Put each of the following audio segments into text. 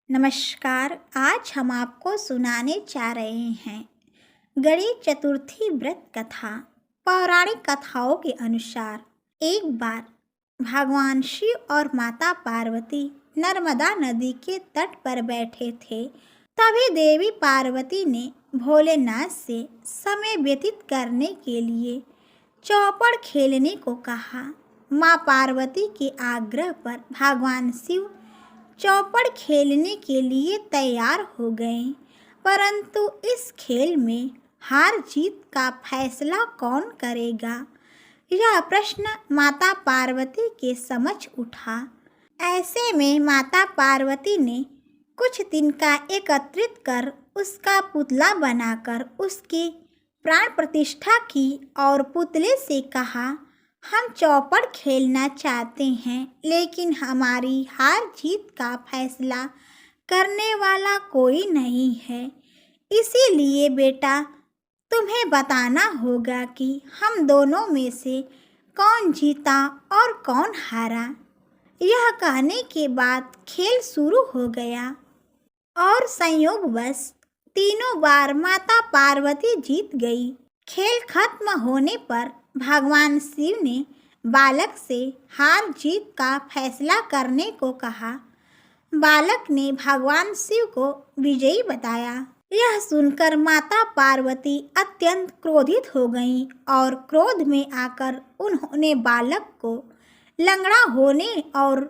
नमस्कार। आज हम आपको सुनाने जा रहे हैं गणेश चतुर्थी व्रत कथा। पौराणिक कथाओं के अनुसार एक बार भगवान शिव और माता पार्वती नर्मदा नदी के तट पर बैठे थे। तभी देवी पार्वती ने भोलेनाथ से समय व्यतीत करने के लिए चौपड़ खेलने को कहा। माँ पार्वती के आग्रह पर भगवान शिव चौपड़ खेलने के लिए तैयार हो गए, परंतु इस खेल में हार जीत का फैसला कौन करेगा, यह प्रश्न माता पार्वती के समक्ष उठा। ऐसे में माता पार्वती ने कुछ तिनका एकत्रित कर उसका पुतला बनाकर उसकी प्राण प्रतिष्ठा की और पुतले से कहा, हम चौपड़ खेलना चाहते हैं, लेकिन हमारी हार जीत का फैसला करने वाला कोई नहीं है। इसीलिए बेटा, तुम्हें बताना होगा कि हम दोनों में से कौन जीता और कौन हारा। यह कहने के बाद खेल शुरू हो गया और संयोगवश तीनों बार माता पार्वती जीत गई। खेल खत्म होने पर भगवान शिव ने बालक से हार जीत का फैसला करने को कहा। बालक ने भगवान शिव को विजयी बताया। यह सुनकर माता पार्वती अत्यंत क्रोधित हो गईं और क्रोध में आकर उन्होंने बालक को लंगड़ा होने और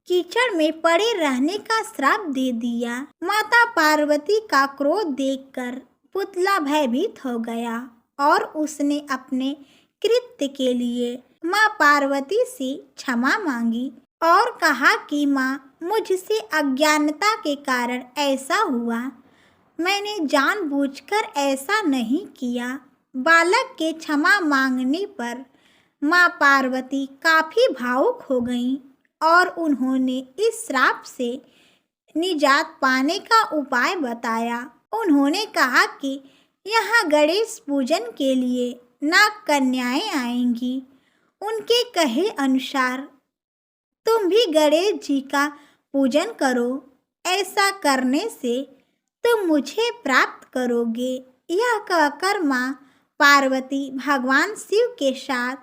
कीचड़ में पड़े रहने का श्राप दे दिया। माता पार्वती का क्रोध देखकर पुतला भयभीत हो गया और उसने अपने कृत्य के लिए माँ पार्वती से क्षमा मांगी और कहा कि माँ, मुझसे अज्ञानता के कारण ऐसा हुआ, मैंने जानबूझकर ऐसा नहीं किया। बालक के क्षमा मांगने पर माँ पार्वती काफ़ी भावुक हो गईं और उन्होंने इस श्राप से निजात पाने का उपाय बताया। उन्होंने कहा कि यहाँ गणेश पूजन के लिए नाग कन्याएं आएंगी। उनके कहे अनुसार तुम भी गणेश जी का पूजन करो, ऐसा करने से तुम मुझे प्राप्त करोगे। यह कहकर माँ पार्वती भगवान शिव के साथ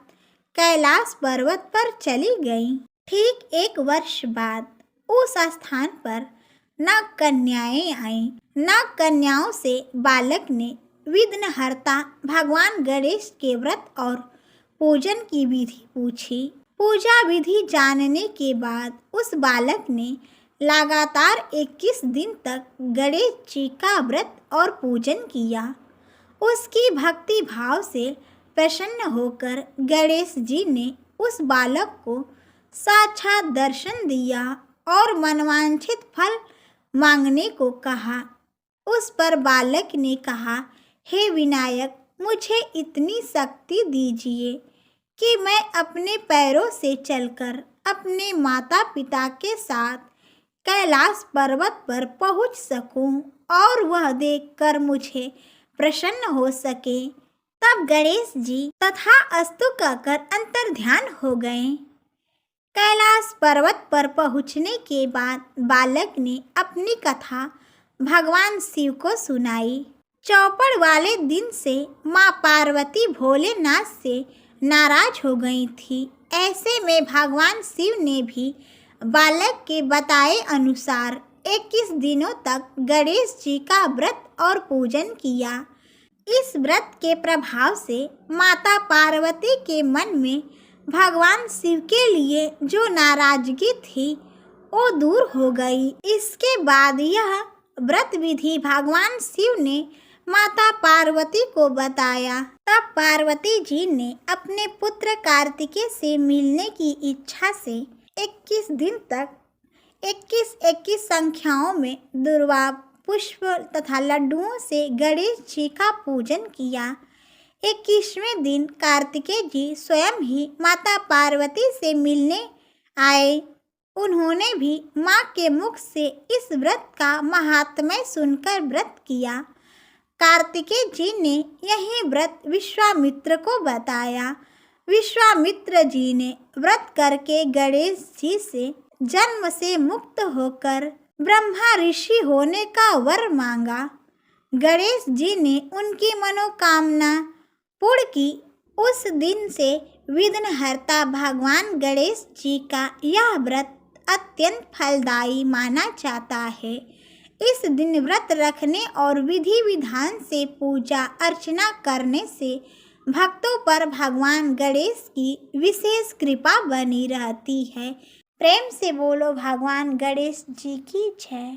कैलाश पर्वत पर चली गईं। ठीक 1 वर्ष बाद उस स्थान पर नाग कन्याएं आईं। नाग कन्याओं से बालक ने विघ्नहर्ता भगवान गणेश के व्रत और पूजन की विधि पूछी। पूजा विधि जानने के बाद उस बालक ने लगातार 21 दिन तक गणेश जी का व्रत और पूजन किया। उसकी भक्ति भाव से प्रसन्न होकर गणेश जी ने उस बालक को साक्षात दर्शन दिया और मनवांछित फल मांगने को कहा। उस पर बालक ने कहा, हे विनायक, मुझे इतनी शक्ति दीजिए कि मैं अपने पैरों से चलकर अपने माता पिता के साथ कैलाश पर्वत पर पहुंच सकूं और वह देखकर मुझे प्रसन्न हो सके। तब गणेश जी तथास्तु कहकर अंतर्ध्यान हो गए। कैलाश पर्वत पर पहुंचने के बाद बालक ने अपनी कथा भगवान शिव को सुनाई। चौपड़ वाले दिन से माँ पार्वती भोलेनाथ से नाराज हो गई थी। ऐसे में भगवान शिव ने भी बालक के बताए अनुसार 21 दिनों तक गणेश जी का व्रत और पूजन किया। इस व्रत के प्रभाव से माता पार्वती के मन में भगवान शिव के लिए जो नाराजगी थी वो दूर हो गई। इसके बाद यह व्रत विधि भगवान शिव ने माता पार्वती को बताया। तब पार्वती जी ने अपने पुत्र कार्तिकेय से मिलने की इच्छा से 21 दिन तक 21 संख्याओं में दुर्वा पुष्प तथा लड्डुओं से गणेश जी का पूजन किया। 21वें दिन कार्तिकेय जी स्वयं ही माता पार्वती से मिलने आए। उन्होंने भी माँ के मुख से इस व्रत का महात्म्य सुनकर व्रत किया। कार्तिकेय जी ने यही व्रत विश्वामित्र को बताया। विश्वामित्र जी ने व्रत करके गणेश जी से जन्म से मुक्त होकर ब्रह्मा ऋषि होने का वर मांगा। गणेश जी ने उनकी मनोकामना पूर्ण की। उस दिन से विघ्नहर्ता भगवान गणेश जी का यह व्रत अत्यंत फलदायी माना जाता है। इस दिन व्रत रखने और विधि विधान से पूजा अर्चना करने से भक्तों पर भगवान गणेश की विशेष कृपा बनी रहती है। प्रेम से बोलो भगवान गणेश जी की जय।